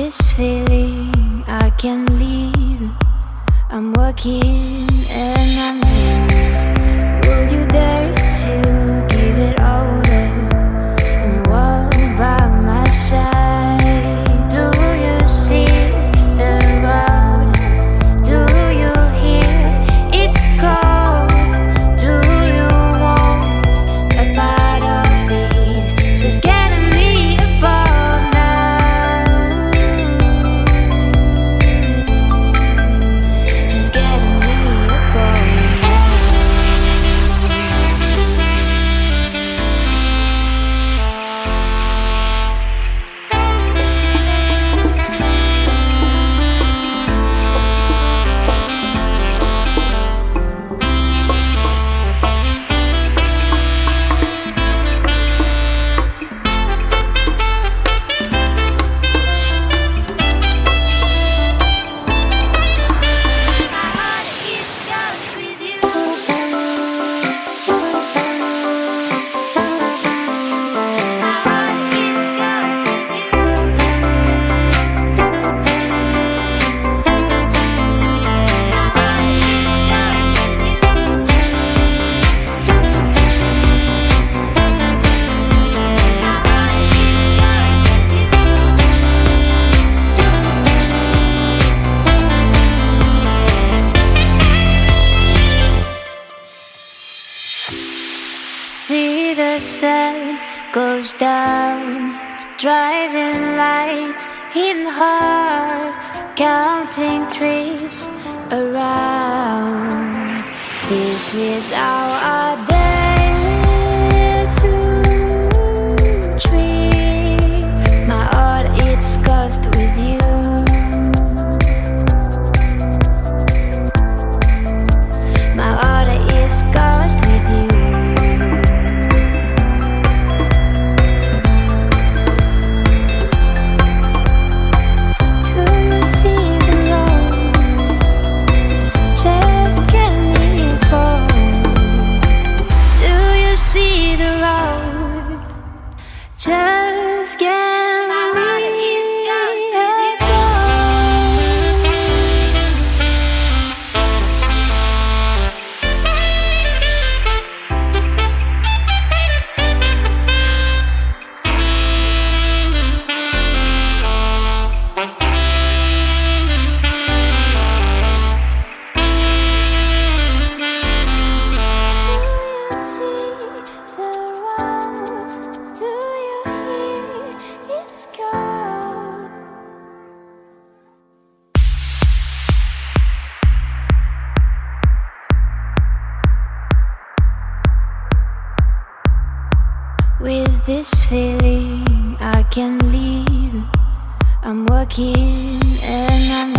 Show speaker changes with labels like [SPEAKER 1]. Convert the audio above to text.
[SPEAKER 1] this feeling I can't leave. I'm walking and I'm leaving. Will you dare to give it all up and walk by my side? Do you see the road? Do you hear it's cold? Do you want a bite of it? Just getting me above now. Just getting me above now. See the sun goes down, driving lights in hearts, counting trees around. This is our day to dream. My heart it's cursed with you. My heart is cursed with you. Just get me with this feeling I can't leave. I'm walking and I'm